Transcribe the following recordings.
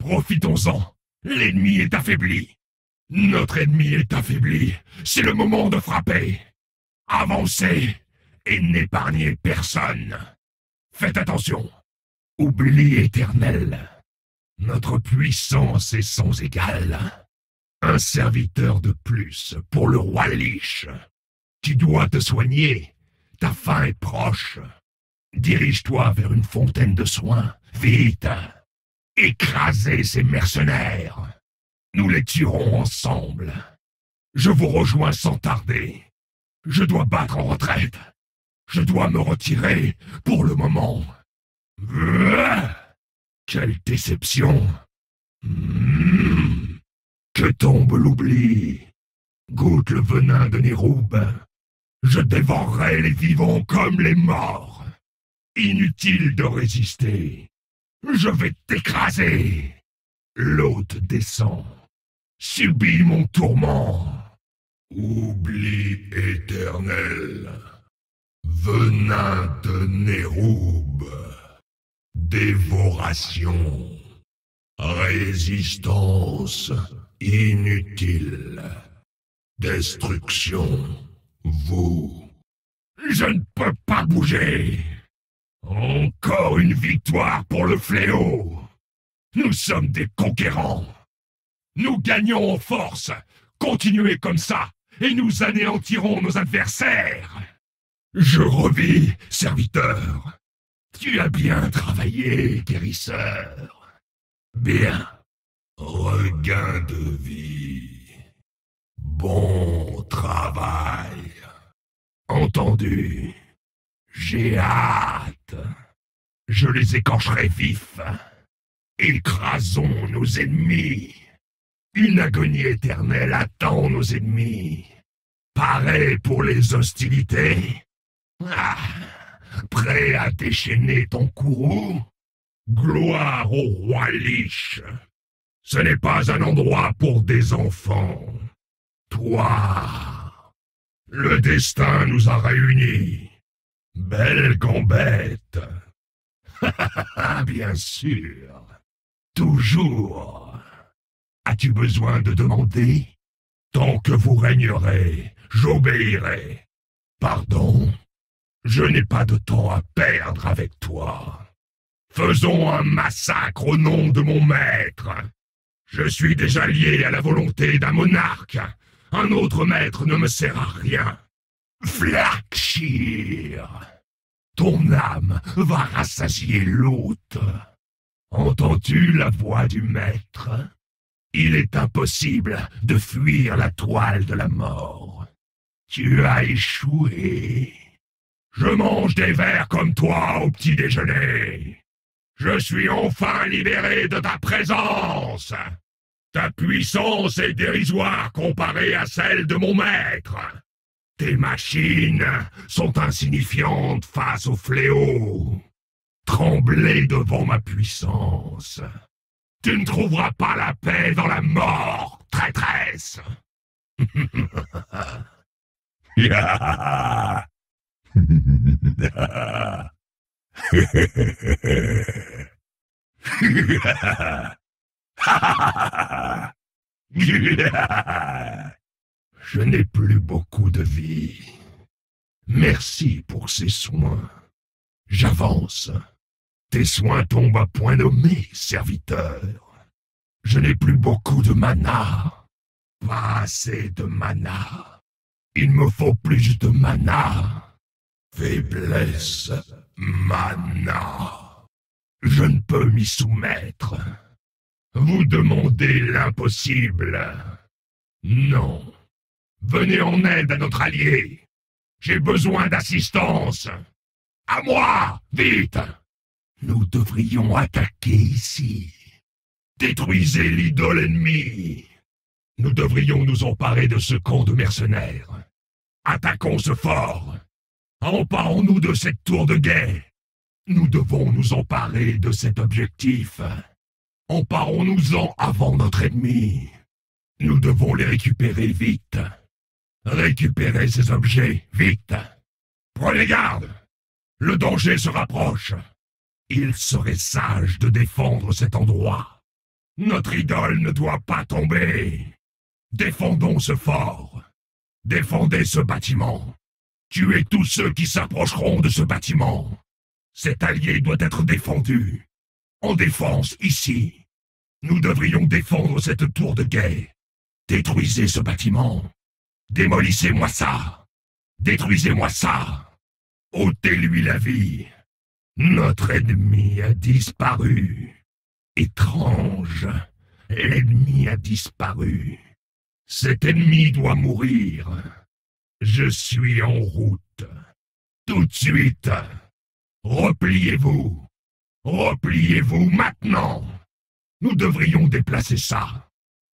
Profitons-en. L'ennemi est affaibli. Notre ennemi est affaibli. C'est le moment de frapper. Avancez et n'épargnez personne. Faites attention. Oubli éternel. Notre puissance est sans égale. Un serviteur de plus pour le roi Lich. Tu dois te soigner. Ta fin est proche. Dirige-toi vers une fontaine de soins. Vite. Écrasez ces mercenaires. Nous les tuerons ensemble. Je vous rejoins sans tarder. Je dois battre en retraite. Je dois me retirer pour le moment. Quelle déception. Que tombe l'oubli. Goûte le venin de Néroub. Je dévorerai les vivants comme les morts. Inutile de résister. Je vais t'écraser. L'hôte descend. Subis mon tourment. Oubli éternel. Venin de Néroub. Dévoration. Résistance inutile. Destruction. Vous. Je ne peux pas bouger. Encore une victoire pour le fléau. Nous sommes des conquérants. Nous gagnons en force. Continuez comme ça, et nous anéantirons nos adversaires. Je revis, serviteur. Tu as bien travaillé, guérisseur. Bien. Regain de vie. Bon travail. Entendu. J'ai hâte. Je les écorcherai vifs. Écrasons nos ennemis. Une agonie éternelle attend nos ennemis. Paré pour les hostilités. Prêt à déchaîner ton courroux? Gloire au roi Lich. Ce n'est pas un endroit pour des enfants. Toi, le destin nous a réunis. Belle gambette. Bien sûr. Toujours. As-tu besoin de demander? Tant que vous régnerez, j'obéirai. Pardon? Je n'ai pas de temps à perdre avec toi. Faisons un massacre au nom de mon maître. Je suis déjà lié à la volonté d'un monarque. Un autre maître ne me sert à rien. Flakshir, ton âme va rassasier l'hôte. Entends-tu la voix du maître? Il est impossible de fuir la toile de la mort. Tu as échoué. Je mange des vers comme toi au petit déjeuner. Je suis enfin libéré de ta présence. Ta puissance est dérisoire comparée à celle de mon maître. Tes machines sont insignifiantes face au fléau. Tremblez devant ma puissance. Tu ne trouveras pas la paix dans la mort, traîtresse. Je n'ai plus beaucoup de vie. Merci pour ces soins. J'avance. Tes soins tombent à point nommé, serviteur. Je n'ai plus beaucoup de mana. Pas assez de mana. Il me faut plus de mana. Faiblesse, mana. Je ne peux m'y soumettre. Vous demandez l'impossible. Non. Venez en aide à notre allié. J'ai besoin d'assistance. À moi, vite! Nous devrions attaquer ici. Détruisez l'idole ennemie. Nous devrions nous emparer de ce camp de mercenaires. Attaquons ce fort. Emparons-nous de cette tour de guet. Nous devons nous emparer de cet objectif. Emparons-nous-en avant notre ennemi. Nous devons les récupérer vite. Récupérez ces objets, vite. Prenez garde. Le danger se rapproche. Il serait sage de défendre cet endroit. Notre idole ne doit pas tomber. Défendons ce fort. Défendez ce bâtiment. Tuez tous ceux qui s'approcheront de ce bâtiment. Cet allié doit être défendu. En défense, ici. Nous devrions défendre cette tour de guet. Détruisez ce bâtiment. Démolissez-moi ça. Détruisez-moi ça. ôtez-lui la vie. Notre ennemi a disparu. Étrange. L'ennemi a disparu. Cet ennemi doit mourir. Je suis en route. Tout de suite. Repliez-vous. Repliez-vous maintenant. Nous devrions déplacer ça.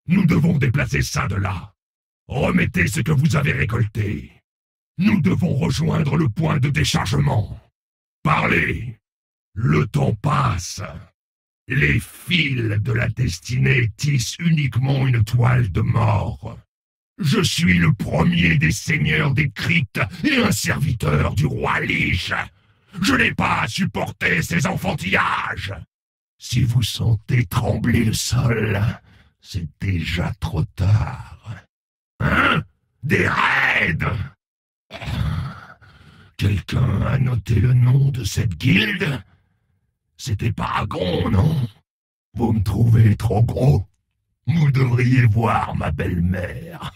Nous devons déplacer ça de là. Remettez ce que vous avez récolté. Nous devons rejoindre le point de déchargement. Parlez. Le temps passe. Les fils de la destinée tissent uniquement une toile de mort. Je suis le premier des seigneurs des cryptes et un serviteur du roi Lich. Je n'ai pas à supporter ces enfantillages. Si vous sentez trembler le sol, c'est déjà trop tard. Hein? Des raids? Quelqu'un a noté le nom de cette guilde? C'était Paragon, non? Vous me trouvez trop gros? Vous devriez voir ma belle-mère.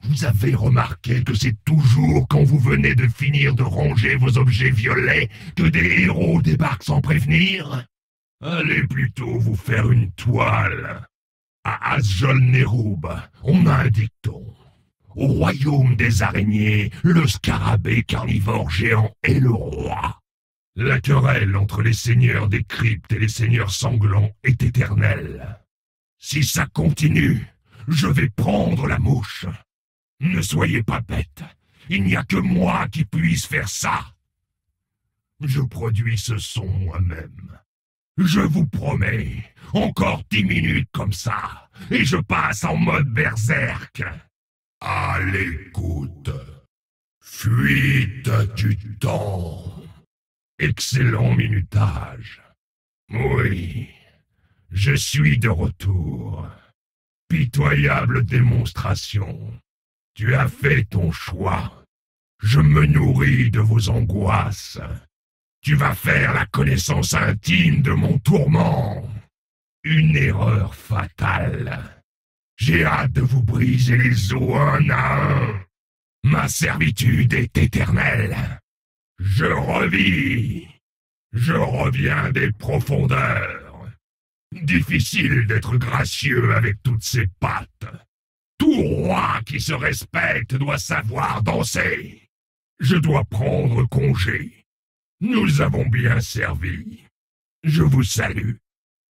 Vous avez remarqué que c'est toujours quand vous venez de finir de ranger vos objets violets que des héros débarquent sans prévenir? Allez plutôt vous faire une toile. À Asjol-Nerub, on a un dicton. Au royaume des araignées, le scarabée carnivore géant est le roi. La querelle entre les seigneurs des cryptes et les seigneurs sanglants est éternelle. Si ça continue, je vais prendre la mouche. Ne soyez pas bête, il n'y a que moi qui puisse faire ça. Je produis ce son moi-même. Je vous promets, encore 10 minutes comme ça, et je passe en mode berserk. À l'écoute. Fuite du temps. Excellent minutage. Oui, je suis de retour. Pitoyable démonstration. Tu as fait ton choix. Je me nourris de vos angoisses. Tu vas faire la connaissance intime de mon tourment. Une erreur fatale. J'ai hâte de vous briser les os un à un. Ma servitude est éternelle. Je revis. Je reviens des profondeurs. Difficile d'être gracieux avec toutes ces pattes. Tout roi qui se respecte doit savoir danser. Je dois prendre congé. Nous avons bien servi. Je vous salue.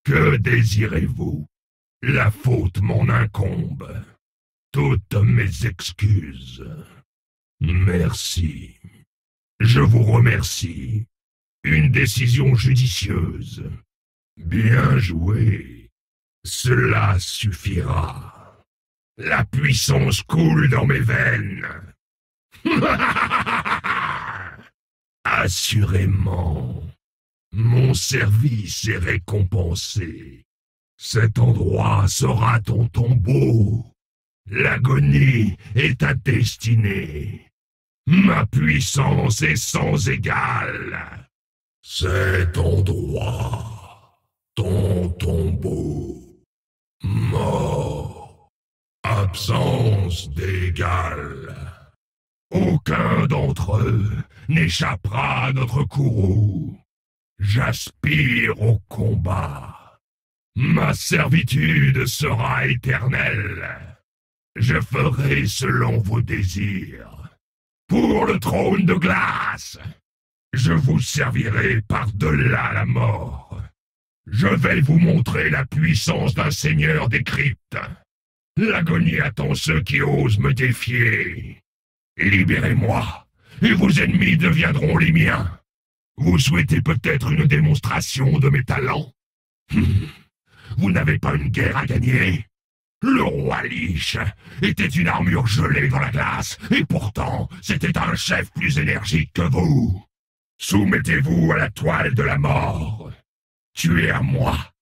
Que désirez-vous? La faute m'en incombe. Toutes mes excuses. Merci. Je vous remercie. Une décision judicieuse. Bien joué. Cela suffira. La puissance coule dans mes veines. Assurément. Mon service est récompensé. Cet endroit sera ton tombeau. L'agonie est ta destinée. Ma puissance est sans égale. Cet endroit, ton tombeau. Mort. Absence d'égal. Aucun d'entre eux n'échappera à notre courroux. J'aspire au combat. Ma servitude sera éternelle. Je ferai selon vos désirs. Pour le trône de glace, je vous servirai par-delà la mort. Je vais vous montrer la puissance d'un seigneur des cryptes. L'agonie attend ceux qui osent me défier. Libérez-moi, et vos ennemis deviendront les miens. Vous souhaitez peut-être une démonstration de mes talents? Vous n'avez pas une guerre à gagner? Le roi Lich était une armure gelée dans la glace, et pourtant, c'était un chef plus énergique que vous. Soumettez-vous à la toile de la mort. Tuez à moi,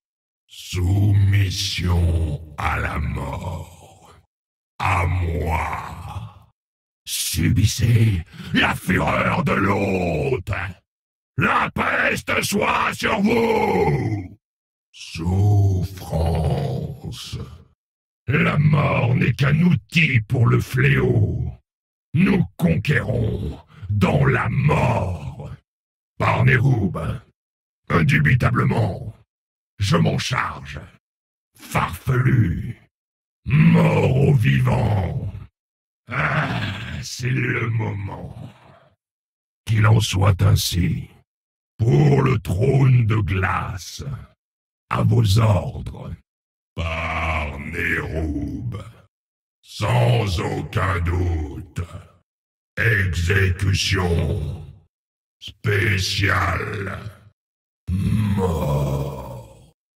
Soumission à la mort. À moi. Subissez la fureur de l'hôte. La peste soit sur vous. Souffrance. La mort n'est qu'un outil pour le fléau. Nous conquérons dans la mort. Par Néroub, indubitablement, je m'en charge. Farfelu, mort aux vivants. Ah, c'est le moment. Qu'il en soit ainsi. Pour le trône de glace, à vos ordres. Par Néroub, sans aucun doute. Exécution spéciale. Mort.